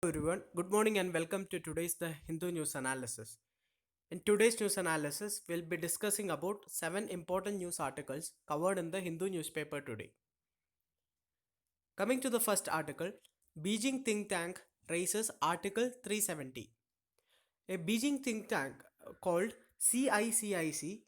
everyone. Good morning and welcome to today's the Hindu News Analysis. In today's news analysis, we'll be discussing about 7 important news articles covered in the Hindu newspaper today. Coming to the first article, Beijing think tank raises Article 370. A Beijing think tank called CICIC,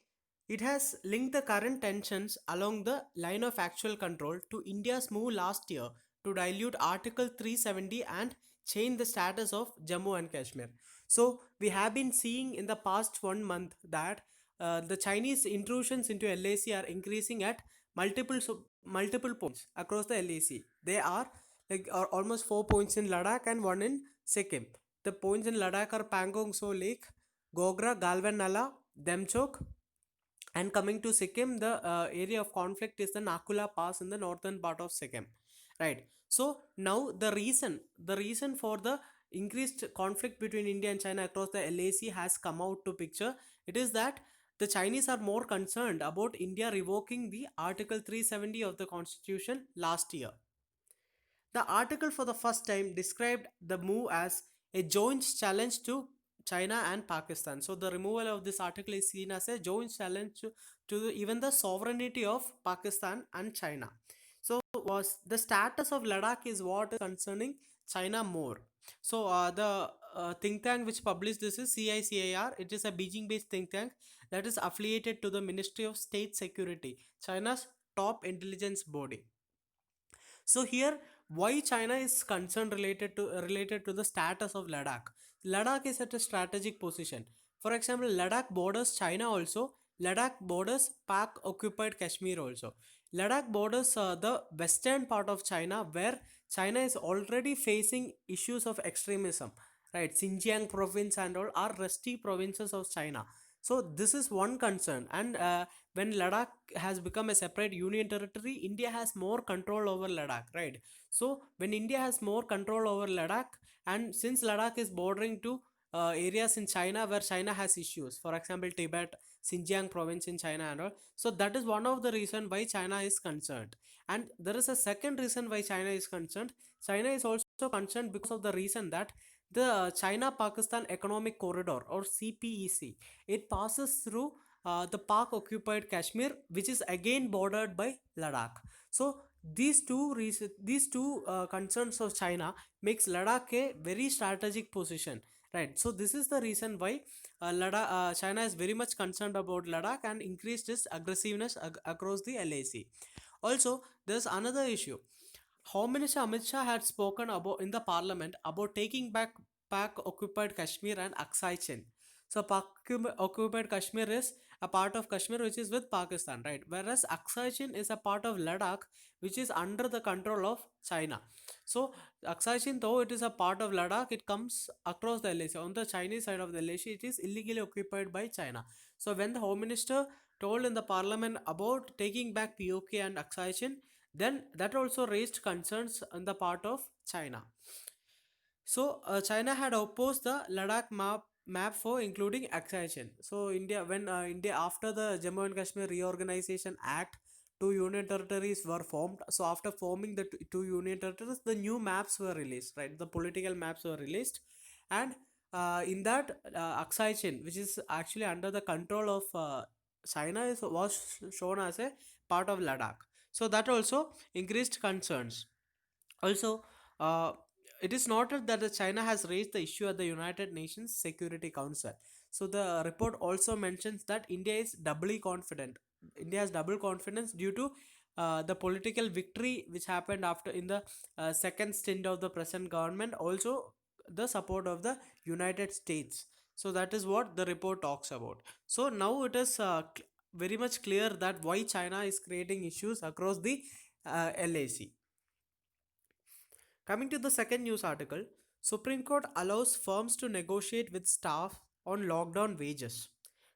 it has linked the current tensions along the line of actual control to India's move last year to dilute Article 370 and change the status of Jammu and Kashmir. So we have been seeing in the past 1 month that the Chinese intrusions into LAC are increasing at multiple points across the LAC. They are almost 4 points in Ladakh and one in Sikkim. The points in Ladakh are Pangong So Lake, Gogra, Galvan Nala, Demchok, and coming to Sikkim, the area of conflict is the Nakula Pass in the northern part of Sikkim. Right. So now the reason for the increased conflict between India and China across the LAC has come out to picture. It is that the Chinese are more concerned about India revoking the Article 370 of the Constitution last year. The article for the first time described the move as a joint challenge to China and Pakistan. So the removal of this article is seen as a joint challenge even the sovereignty of Pakistan and China. So was the status of Ladakh is what is concerning China more. So the think tank which published this is CICAR. It is a Beijing-based think tank that is affiliated to the Ministry of State Security, China's top intelligence body. So here, why China is concerned related to the status of Ladakh. Ladakh is at a strategic position. For example, Ladakh borders China also. Ladakh borders Pak occupied Kashmir also. Ladakh borders the western part of China, where China is already facing issues of extremism. Right, Xinjiang province and all are rusty provinces of China. So this is one concern, and when Ladakh has become a separate union territory, India has more control over Ladakh, right? So when India has more control over Ladakh, and since Ladakh is bordering to areas in China where China has issues, for example, Tibet, Xinjiang province in China and all. So that is one of the reason why China is concerned. And there is a second reason why China is concerned. China is also concerned because of the reason that the China Pakistan Economic Corridor or CPEC, it passes through the Pak occupied Kashmir, which is again bordered by Ladakh. So these two concerns of China makes Ladakh a very strategic position. Right. So this is the reason why China is very much concerned about Ladakh and increased its aggressiveness across the LAC. Also, there's another issue. Home Minister Amit Shah had spoken about in the parliament about taking back Pak occupied Kashmir and Aksai Chin. So Pak occupied Kashmir is a part of Kashmir which is with Pakistan, right? Whereas Aksai Chin is a part of Ladakh which is under the control of China. So Aksai Chin, though it is a part of Ladakh, it comes across the LAC. On the Chinese side of the LAC, it is illegally occupied by China. So when the Home Minister told in the parliament about taking back POK and Aksai Chin, then that also raised concerns on the part of China. So China had opposed the Ladakh map for including Aksai Chin. So India after the Jammu and Kashmir Reorganization Act, two union territories were formed. So after forming the two union territories, the new maps were released. Right, the political maps were released, and in that Aksai Chin, which is actually under the control of China, was shown as a part of Ladakh. So that also increased concerns. Also, it is noted that the China has raised the issue at the United Nations Security Council. So the report also mentions that India is doubly confident. India has double confidence due to the political victory which happened after in the second stint of the present government. Also, the support of the United States. So that is what the report talks about. So now it is very much clear that why China is creating issues across the LAC. Coming to the second news article, Supreme Court allows firms to negotiate with staff on lockdown wages.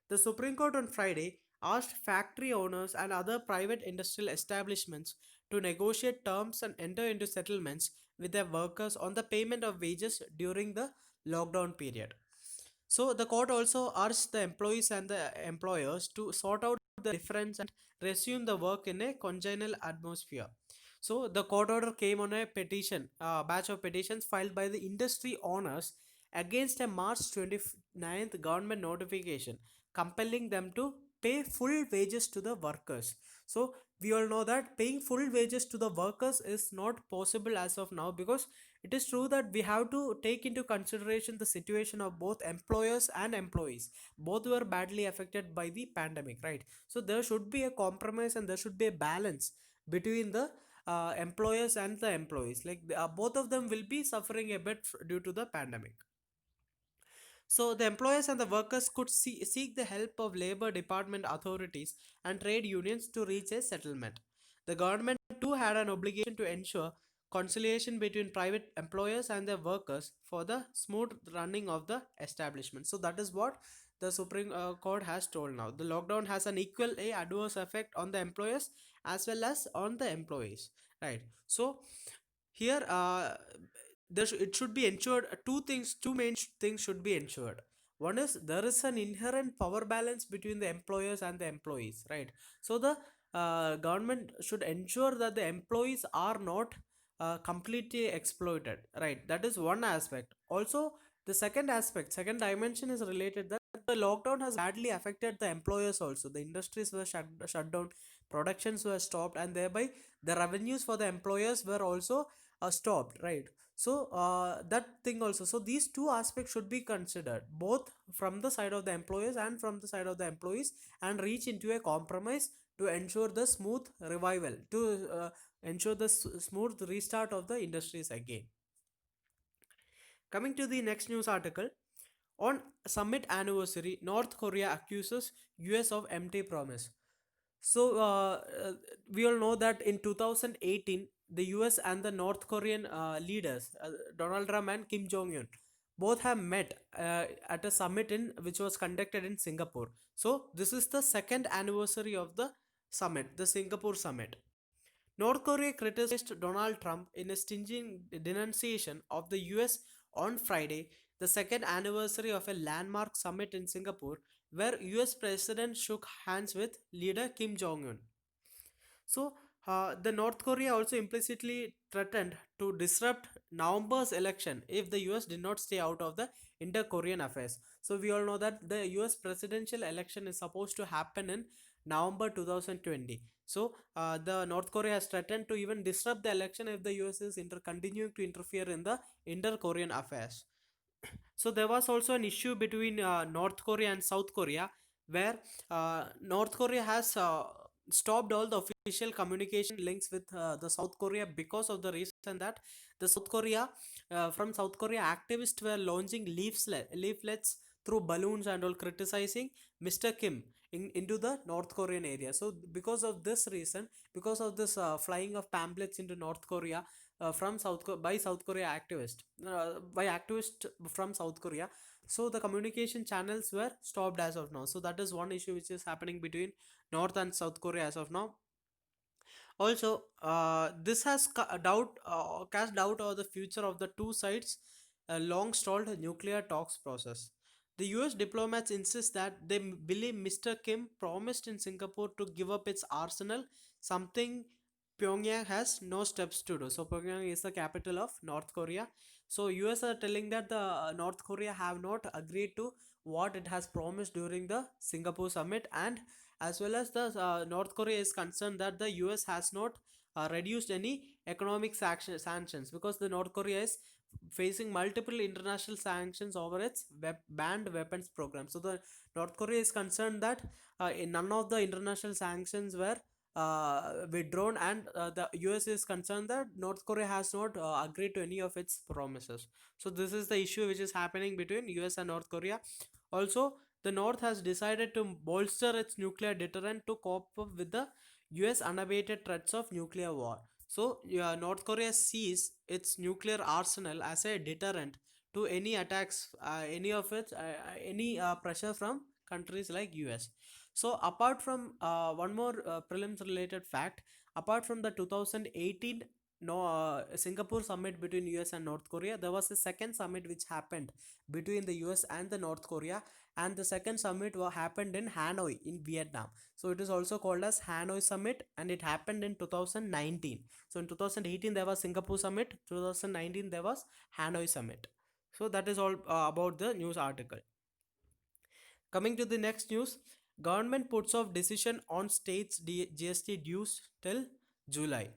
The Supreme Court on Friday asked factory owners and other private industrial establishments to negotiate terms and enter into settlements with their workers on the payment of wages during the lockdown period. So the court also urged the employees and the employers to sort out the difference and resume the work in a congenial atmosphere. So the court order came on a petition, batch of petitions filed by the industry owners against a March 29th government notification compelling them to pay full wages to the workers. So we all know that paying full wages to the workers is not possible as of now, because it is true that we have to take into consideration the situation of both employers and employees. Both were badly affected by the pandemic, right? So there should be a compromise and there should be a balance between the employers and the employees. Like both of them will be suffering a bit due to the pandemic. So the employers and the workers could seek the help of labor department authorities and trade unions to reach a settlement. The government too had an obligation to ensure conciliation between private employers and their workers for the smooth running of the establishment. So that is what the Supreme Court has told now. The lockdown has an equal a adverse effect on the employers as well as on the employees. Right. So here it should be ensured, two main things should be ensured. One is there is an inherent power balance between the employers and the employees, right? So the government should ensure that the employees are not completely exploited, right? That is one aspect. Also, the second dimension is related that the lockdown has badly affected the employers also. The industries were shut down, productions were stopped, and thereby the revenues for the employers were also stopped, right? So that thing also, so these two aspects should be considered both from the side of the employers and from the side of the employees, and reach into a compromise to ensure the smooth revival, to ensure the smooth restart of the industries again. Coming to the next news article, on summit anniversary, North Korea accuses US of empty promise. So we all know that in 2018, the US and the North Korean leaders, Donald Trump and Kim Jong Un, both have met at a summit in which was conducted in Singapore. So this is the second anniversary of the summit, the Singapore summit. North Korea criticized Donald Trump in a stinging denunciation of the US on Friday, the second anniversary of a landmark summit in Singapore, where US President shook hands with leader Kim Jong Un. So, the North Korea also implicitly threatened to disrupt November's election if the US did not stay out of the inter-Korean affairs. So, we all know that the US presidential election is supposed to happen in November 2020. So, the North Korea has threatened to even disrupt the election if the US is continuing to interfere in the inter-Korean affairs. So there was also an issue between North Korea and South Korea, where North Korea has stopped all the official communication links with the South Korea because of the reason that the South Korea, from South Korea, activists were launching leaflets through balloons and all, criticizing Mr. Kim into the North Korean area. So because of this reason, because of this flying of pamphlets into North Korea, from by South Korea activists, by activists from South Korea, so the communication channels were stopped as of now. So that is one issue which is happening between North and South Korea as of now. Also, this has cast doubt over the future of the two sides' long stalled nuclear talks process. The US diplomats insist that they believe Mr. Kim promised in Singapore to give up its arsenal, something Pyongyang has no steps to do. So Pyongyang is the capital of North Korea. So US are telling that the North Korea have not agreed to what it has promised during the Singapore summit, and as well as the North Korea is concerned that the US has not reduced any economic sanctions, because the North Korea is facing multiple international sanctions over its banned weapons program. So the North Korea is concerned that none of the international sanctions were withdrawn, and the US is concerned that North Korea has not agreed to any of its promises. So this is the issue which is happening between US and North Korea. Also, the North has decided to bolster its nuclear deterrent to cope up with the US unabated threats of nuclear war. So, North Korea sees its nuclear arsenal as a deterrent to any attacks, any pressure from countries like US. So, apart from one more prelims related fact, apart from the 2018 no Singapore summit between US and North Korea. There was a second summit which happened between the US and the North Korea, and the second summit happened in Hanoi in Vietnam. So it is also called as Hanoi summit, and it happened in 2019. So in 2018 there was Singapore summit, 2019 there was Hanoi summit. So that is all about the news article. Coming to the next news, government puts off decision on states GST dues till July.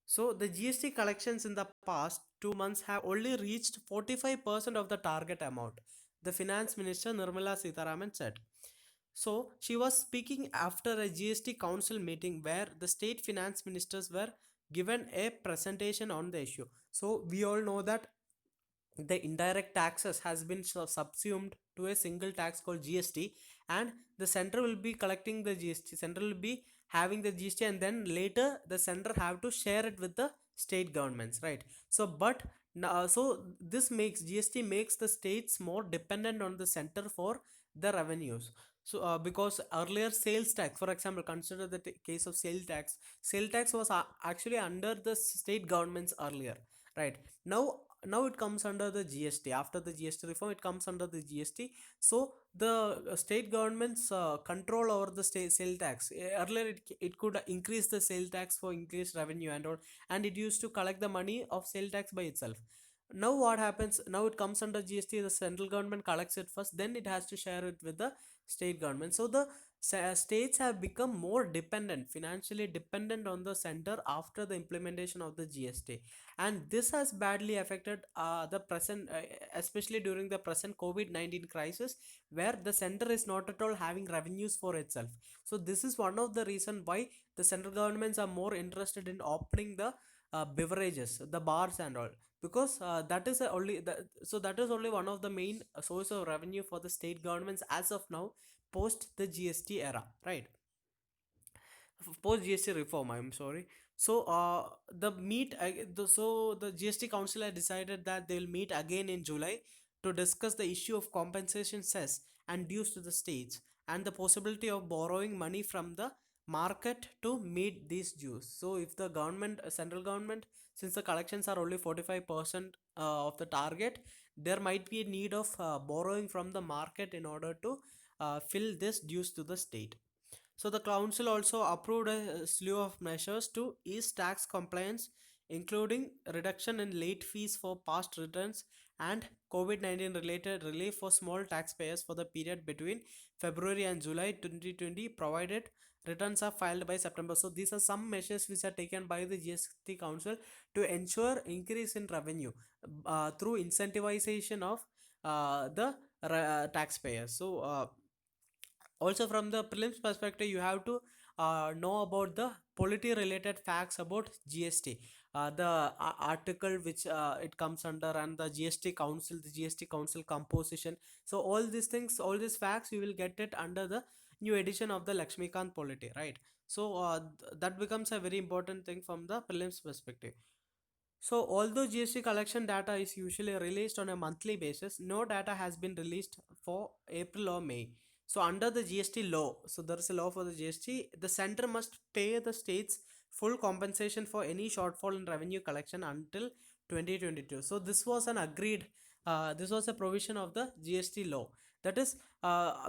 So the GST collections in the past 2 months have only reached 45% of the target amount, the finance minister Nirmala Sitharaman said. So she was speaking after a GST council meeting where the state finance ministers were given a presentation on the issue. So we all know that the indirect taxes has been subsumed to a single tax called GST, and the center will be collecting the GST, center will be having the GST, and then later the center have to share it with the state governments, right? So but so this makes GST makes the states more dependent on the center for the revenues. So because earlier sales tax, for example, consider the case of sale tax was actually under the state governments earlier, right? Now it comes under the GST. After the GST reform, it comes under the GST. So the state government's control over the state sale tax. Earlier it could increase the sale tax for increased revenue and all, and it used to collect the money of sale tax by itself. Now what happens, now it comes under GST, the central government collects it first, then it has to share it with the state government. So the states have become more dependent, financially dependent on the center after the implementation of the GST, and this has badly affected the present, especially during the present COVID-19 crisis, where the center is not at all having revenues for itself. So this is one of the reason why the central governments are more interested in opening the beverages, the bars and all, because that is so that is only one of the main source of revenue for the state governments as of now, post the GST era, right? Post GST reform, I'm sorry. So the GST council had decided that they will meet again in July to discuss the issue of compensation cess and dues to the states, and the possibility of borrowing money from the market to meet these dues. So if the government, central government, since the collections are only 45% of the target, there might be a need of borrowing from the market in order to fill this dues to the state. So the council also approved a slew of measures to ease tax compliance, including reduction in late fees for past returns and COVID-19 related relief for small taxpayers for the period between February and July 2020, provided returns are filed by September. So these are some measures which are taken by the GST Council to ensure increase in revenue through incentivization of the taxpayers. So also from the prelims perspective, you have to know about the polity related facts about GST, the article which it comes under, and the GST council composition. So all these things, all these facts, you will get it under the new edition of the Lakshmikant polity, right? So that becomes a very important thing from the prelims perspective. So, although GST collection data is usually released on a monthly basis, no data has been released for April or May. So, under the GST law, so there is a law for the GST, the center must pay the states full compensation for any shortfall in revenue collection until 2022. So, this was an agreed, this was a provision of the GST law. That is,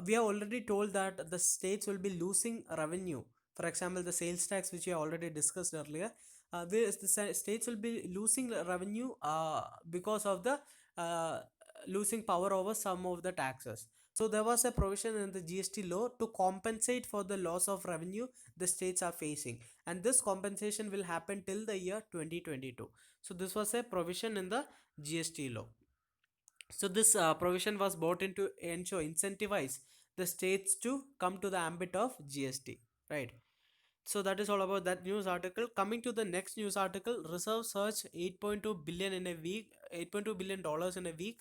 we have already told that the states will be losing revenue. For example, the sales tax, which we have already discussed earlier, whereas the states will be losing revenue because of the uh, losing power over some of the taxes. So there was a provision in the GST law to compensate for the loss of revenue the states are facing, and this compensation will happen till the year 2022. So this was a provision in the GST law. So this provision was brought in to ensure incentivize the states to come to the ambit of GST, right? So that is all about that news article. Coming to the next news article, reserve surge 8.2 billion in a week, $8.2 billion in a week,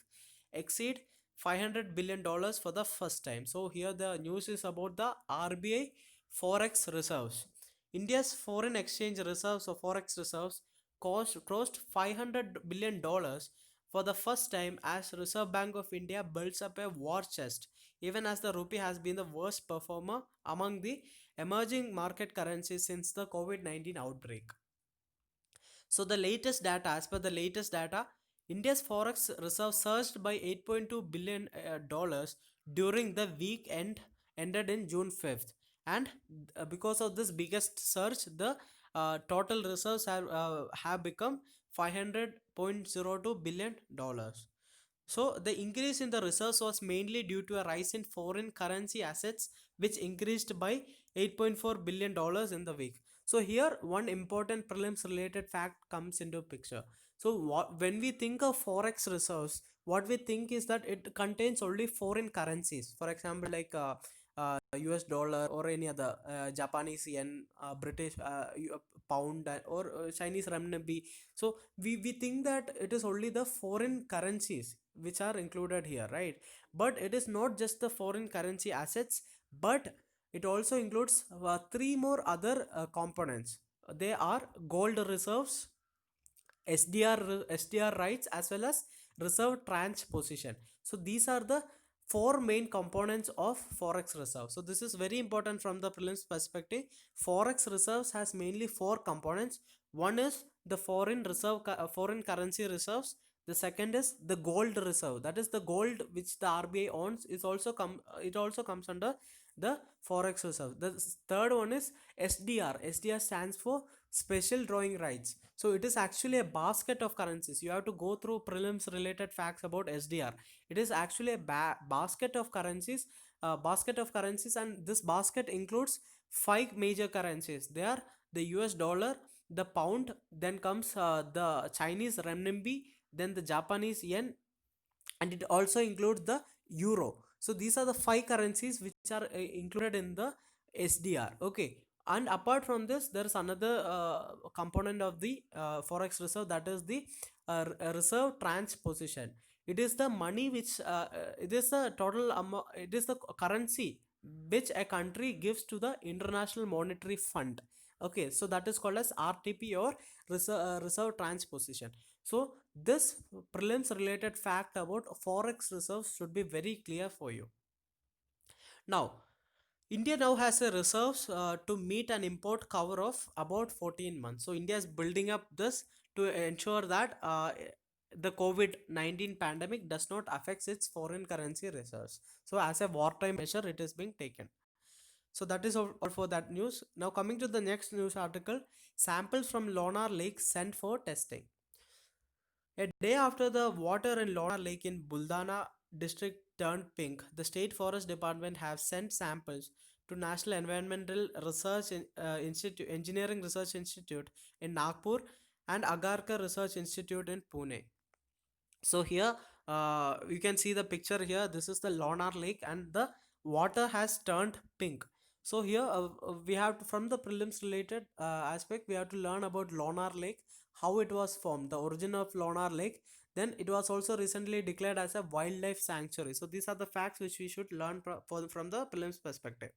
exceed $500 billion for the first time. So here the news is about the RBI forex reserves. India's foreign exchange reserves or forex reserves crossed $500 billion for the first time as Reserve Bank of India builds up a war chest, even as the rupee has been the worst performer among the emerging market currencies since the COVID-19 outbreak. So the latest data, as per the latest data, India's forex reserve surged by 8.2 billion dollars during the week ended in June 5th. And because of this biggest surge, the total reserves have become 500.02 billion dollars. So the increase in the reserves was mainly due to a rise in foreign currency assets, which increased by 8.4 billion dollars in the week. So here one important prelims related fact comes into picture. So when we think of forex reserves, what we think is that it contains only foreign currencies. For example, like US dollar or any other Japanese yen, British pound, or Chinese renminbi. So we think that it is only the foreign currencies which are included here, right? But it is not just the foreign currency assets, but it also includes three more other components. They are gold reserves, SDR rights, as well as reserve tranche position. So these are the four main components of forex reserve. So this is very important from the prelims perspective. Forex reserves has mainly four components. One is the foreign currency reserves. The second is the gold reserve, that is the gold which the RBI owns, is also it also comes under the forex reserve. The third one is SDR stands for special drawing rights. So it is actually a basket of currencies. You have to go through prelims related facts about SDR. It is actually a basket of currencies, and this basket includes five major currencies. They are the US dollar, the pound, then comes the Chinese renminbi, then the Japanese yen, and it also includes the euro. So these are the five currencies which are included in the SDR. Okay. And apart from this, there is another component of the forex reserve, that is the reserve tranche position. It is the money which it is the total amount, it is the currency which a country gives to the International Monetary Fund. Okay, so that is called as RTP, or reserve tranche position. So this prelims related fact about forex reserves should be very clear for you. Now, India now has a reserves to meet an import cover of about 14 months. So India is building up this to ensure that the COVID-19 pandemic does not affect its foreign currency reserves. So as a wartime measure, it is being taken. So that is all for that news. Now coming to the next news article, samples from Lonar Lake sent for testing. A day after the water in Lona Lake in Buldana district turned pink, the State Forest Department have sent samples to National Environmental Institute, Engineering Research Institute in Nagpur, and Agarkar Research Institute in Pune. So here you can see the picture here. This is the Lonar Lake, and the water has turned pink. So here we have to, from the prelims related aspect, we have to learn about Lonar Lake, how it was formed, the origin of Lonar Lake. Then it was also recently declared as a wildlife sanctuary. So these are the facts which we should learn from the prelims perspective.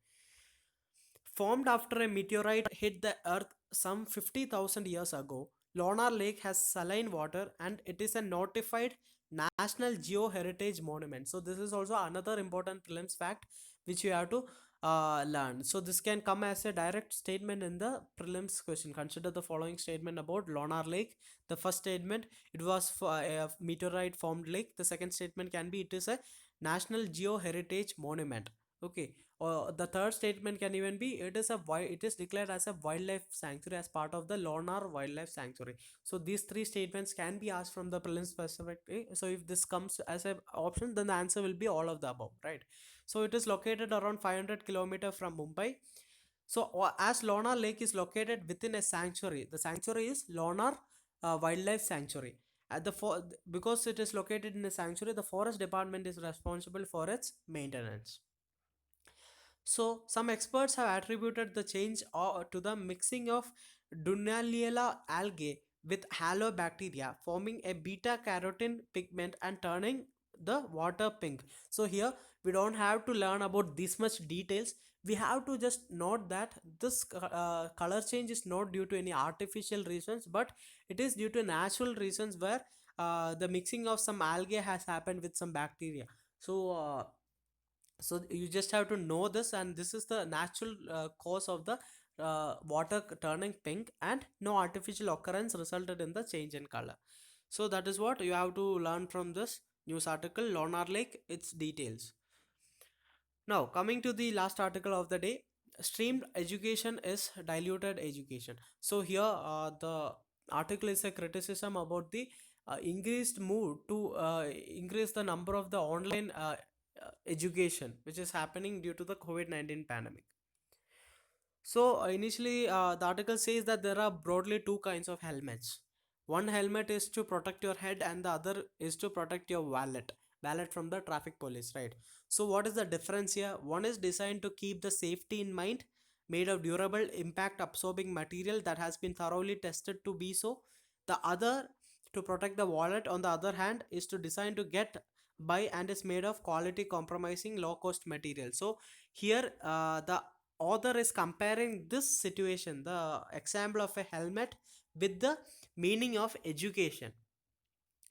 Formed after a meteorite hit the earth some 50,000 years ago, Lonar Lake has saline water, and it is a notified National Geoheritage Monument. So this is also another important prelims fact which you have to learn. So this can come as a direct statement in the prelims question. Consider the following statement about Lonar Lake. The first statement, it was for a meteorite formed lake. The second statement can be, it is a National Geoheritage Monument. Okay. The third statement can even be, it is declared as a wildlife sanctuary as part of the Lonar Wildlife Sanctuary. So these three statements can be asked from the prelims perspective. So if this comes as an option, then the answer will be all of the above, right? So it is located around 500 kilometers from Mumbai. So as Lonar Lake is located within a sanctuary, the sanctuary is Lonar Wildlife Sanctuary. Because it is located in a sanctuary, the forest department is responsible for its maintenance. So, some experts have attributed the change to the mixing of Dunaliella algae with halobacteria, forming a beta carotene pigment and turning the water pink. So, here we don't have to learn about this much details. We have to just note that this color change is not due to any artificial reasons, but it is due to natural reasons where the mixing of some algae has happened with some bacteria. So you just have to know this, and this is the natural cause of the water turning pink, and no artificial occurrence resulted in the change in color. So that is what you have to learn from this news article, Lonar Lake, its details. Now, coming to the last article of the day, streamed education is diluted education. So here, the article is a criticism about the increased move to increase the number of the online education, which is happening due to the COVID-19 pandemic. So initially, the article says that there are broadly two kinds of helmets. One helmet is to protect your head, and the other is to protect your wallet from the traffic police, right? So what is the difference here? One is designed to keep the safety in mind, made of durable, impact-absorbing material that has been thoroughly tested to be so. The other, to protect the wallet, on the other hand, is to design to get by and is made of quality compromising low-cost material. So here, the author is comparing this situation, the example of a helmet, with the meaning of education.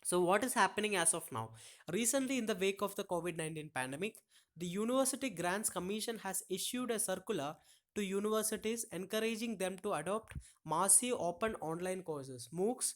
So what is happening as of now? Recently, in the wake of the COVID-19 pandemic, the University Grants Commission has issued a circular to universities encouraging them to adopt massive open online courses, MOOCs,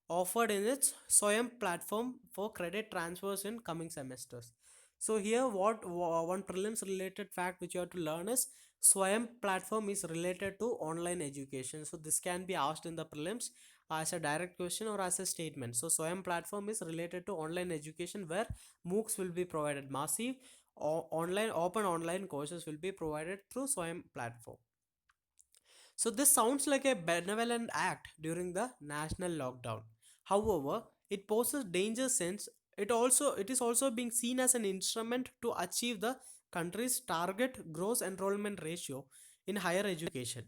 offered in its SWAYAM platform for credit transfers in coming semesters. So here, one prelims related fact which you have to learn is SWAYAM platform is related to online education. So this can be asked in the prelims as a direct question or as a statement. So SWAYAM platform is related to online education where MOOCs will be provided. Massive online open online courses will be provided through SWAYAM platform. So this sounds like a benevolent act during the national lockdown. However, it poses danger since it is also being seen as an instrument to achieve the country's target gross enrollment ratio in higher education.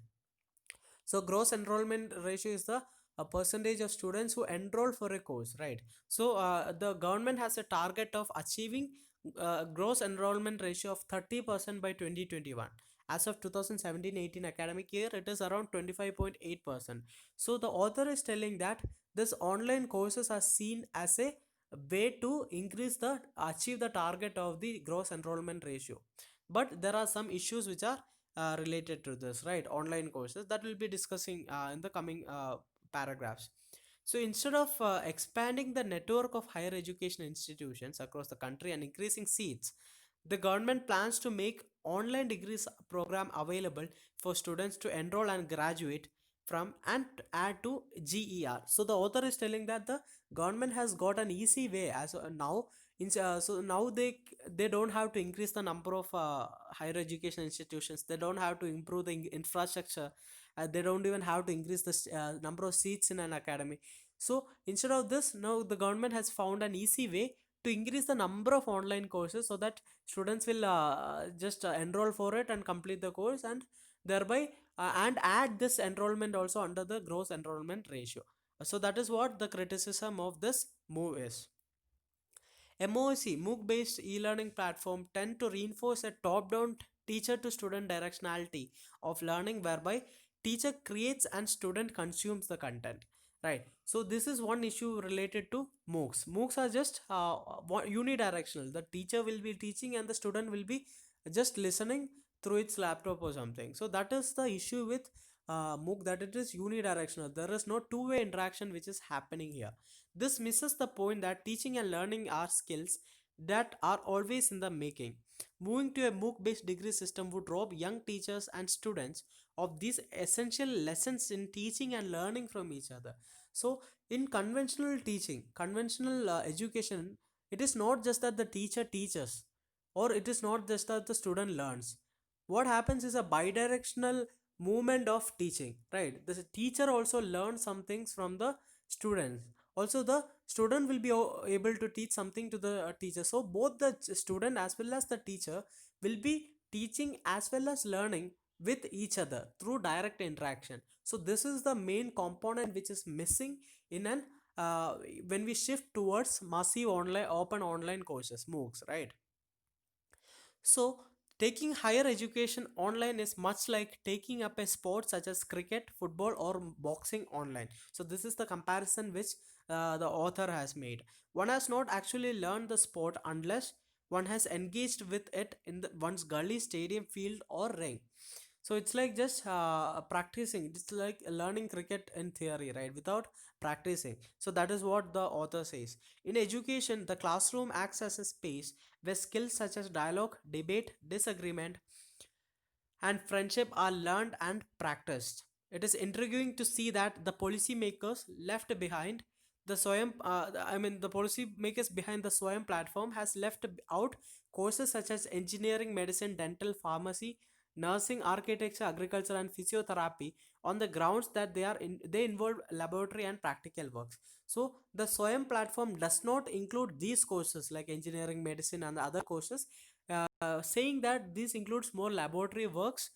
So gross enrollment ratio is the a percentage of students who enroll for a course, right? So the government has a target of achieving gross enrollment ratio of 30% by 2021. As of 2017-18 academic year, it is around 25.8%. So the author is telling that this online courses are seen as a way to increase the achieve the target of the gross enrollment ratio. But there are some issues which are related to this, right? Online courses that we'll be discussing in the coming paragraphs. So instead of expanding the network of higher education institutions across the country and increasing seats, the government plans to make online degrees program available for students to enroll and graduate from and add to GER. So the author is telling that the government has got an easy way as now. So now they don't have to increase the number of higher education institutions. They don't have to improve the infrastructure. They don't even have to increase the number of seats in an academy. So instead of this, now the government has found an easy way to increase the number of online courses so that students will just enroll for it and complete the course, and thereby and add this enrollment also under the gross enrollment ratio. So that is what the criticism of this move is. MOOC, MOOC-based e-learning platform tend to reinforce a top-down teacher-to-student directionality of learning whereby teacher creates and student consumes the content. Right. So this is one issue related to MOOCs. MOOCs are just unidirectional. The teacher will be teaching and the student will be just listening through its laptop or something. So that is the issue with MOOC, that it is unidirectional. There is no two-way interaction which is happening here. This misses the point that teaching and learning are skills that are always in the making. Moving to a MOOC based degree system would rob young teachers and students of these essential lessons in teaching and learning from each other. So, in conventional teaching, conventional education, it is not just that the teacher teaches or it is not just that the student learns. What happens is a bidirectional movement of teaching, right? The teacher also learns some things from the students. Also the student will be able to teach something to the teacher. So both the student as well as the teacher will be teaching as well as learning with each other through direct interaction. So this is the main component which is missing in an when we shift towards massive online open online courses, MOOCs, right? So, taking higher education online is much like taking up a sport such as cricket, football, or boxing online. So, this is the comparison which the author has made. One has not actually learned the sport unless one has engaged with it in one's gully, stadium, field, or ring. So it's like just practicing. It's like learning cricket in theory, right, without practicing. So that is what the author says. In education, the classroom acts as a space where skills such as dialogue, debate, disagreement, and friendship are learned and practiced. It is intriguing to see that the policymakers left behind the the policymakers behind the Swayam platform has left out courses such as engineering, medicine, dental, pharmacy, nursing, architecture, agriculture, and physiotherapy on the grounds that they involve laboratory and practical works. So the Swayam platform does not include these courses like engineering, medicine, and the other courses, saying that this includes more laboratory works,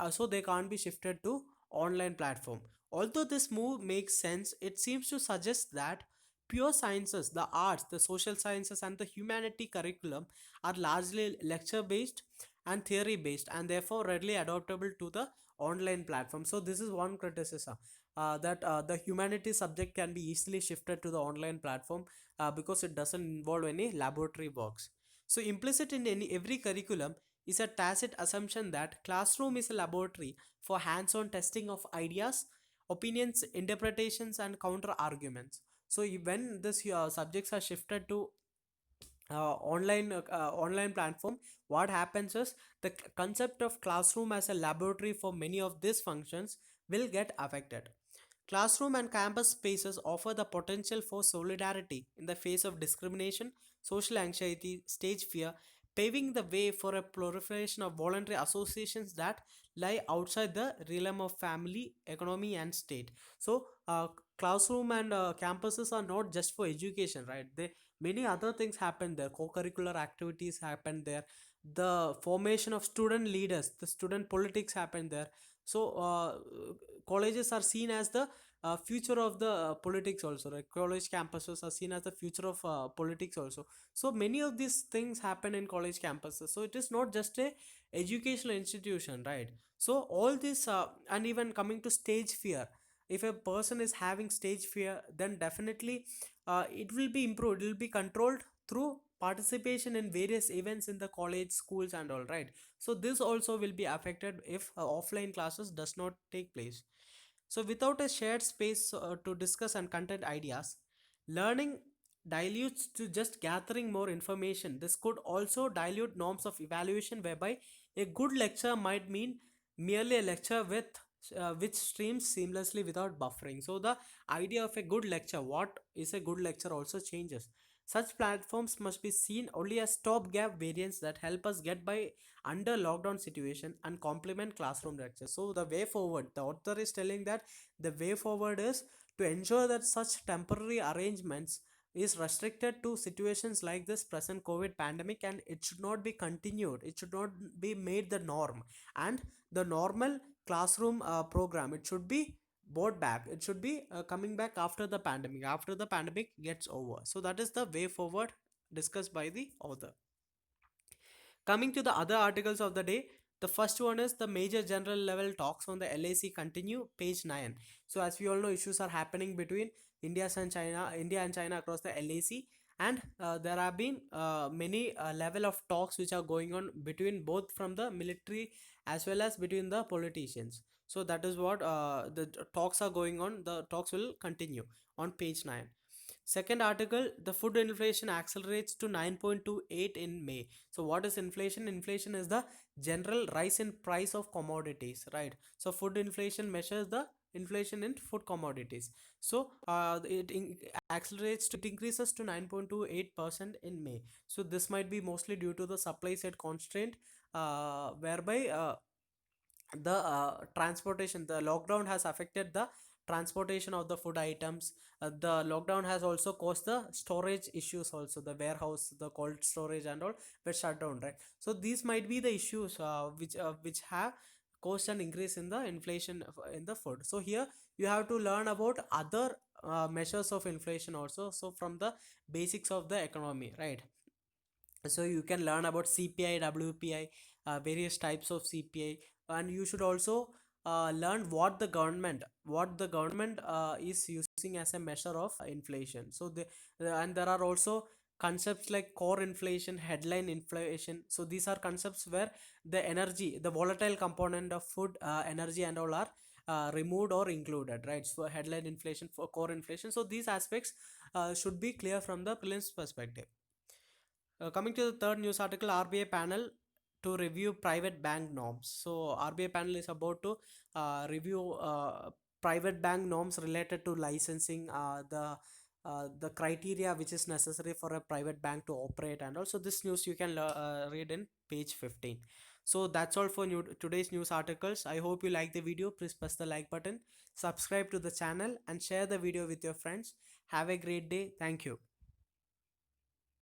so they can't be shifted to online platform. Although this move makes sense, it seems to suggest that pure sciences, the arts, the social sciences, and the humanity curriculum are largely lecture based and theory based, and therefore readily adaptable to the online platform. So this is one criticism, that the humanity subject can be easily shifted to the online platform, because it doesn't involve any laboratory works. So implicit in every curriculum is a tacit assumption that classroom is a laboratory for hands-on testing of ideas, opinions, interpretations, and counter arguments. So when this subjects are shifted to online platform, what happens is the concept of classroom as a laboratory for many of these functions will get affected. Classroom and campus spaces offer the potential for solidarity in the face of discrimination, social anxiety, stage fear, paving the way for a proliferation of voluntary associations that lie outside the realm of family, economy, and state. So, classroom and campuses are not just for education, right? They many other things happen there. Co-curricular activities happen there. The formation of student leaders, the student politics happen there. So, colleges are seen as the future of the politics also, right? College campuses are seen as the future of politics also. So many of these things happen in college campuses, so it is not just a educational institution, right? So all this, and even coming to stage fear, if a person is having stage fear, then definitely it will be improved, it will be controlled through participation in various events in the college, schools, and all, right? So this also will be affected if offline classes does not take place. So, without a shared space to discuss and content ideas, learning dilutes to just gathering more information. This could also dilute norms of evaluation, whereby a good lecture might mean merely a lecture which streams seamlessly without buffering. So, the idea of a good lecture, what is a good lecture, also changes. Such platforms must be seen only as stopgap variants that help us get by under lockdown situation and complement classroom lectures. So the way forward, the author is telling that the way forward is to ensure that such temporary arrangements is restricted to situations like this present COVID pandemic, and it should not be continued, it should not be made the norm. And the normal classroom program, it should be brought back, it should be coming back after the pandemic gets over. So that is the way forward discussed by the author. Coming to the other articles of the day, the first one is the major general level talks on the LAC continue, page 9. So as we all know, issues are happening between India and China across the LAC, and there have been many level of talks which are going on between both from the military as well as between the politicians. So that is what the talks are going on. The talks will continue on page 9. Second article, the food inflation accelerates to 9.28 in May. So what is inflation? Inflation is the general rise in price of commodities, right? So food inflation measures the inflation in food commodities. So accelerates to, it increases to 9.28% in May. So this might be mostly due to the supply side constraint, whereby the transportation, the lockdown has affected the transportation of the food items. The lockdown has also caused the storage issues also, the warehouse, the cold storage and all were shut down, right? So these might be the issues which have caused an increase in the inflation in the food. So here you have to learn about other measures of inflation also, so from the basics of the economy, right? So you can learn about CPI, WPI, various types of CPI, and you should also learn what the government is using as a measure of inflation. So and there are also concepts like core inflation, headline inflation. So these are concepts where the energy, the volatile component of food, energy and all are removed or included, right? So headline inflation, for core inflation, so these aspects should be clear from the prelims perspective. Coming to the third news article, RBI panel to review private bank norms. So RBI panel is about to review private bank norms related to licensing, the criteria which is necessary for a private bank to operate, and also this news you can read in page 15. So that's all for today's news articles. I hope you like the video. Please press the like button, subscribe to the channel, and share the video with your friends. Have a great day. Thank you.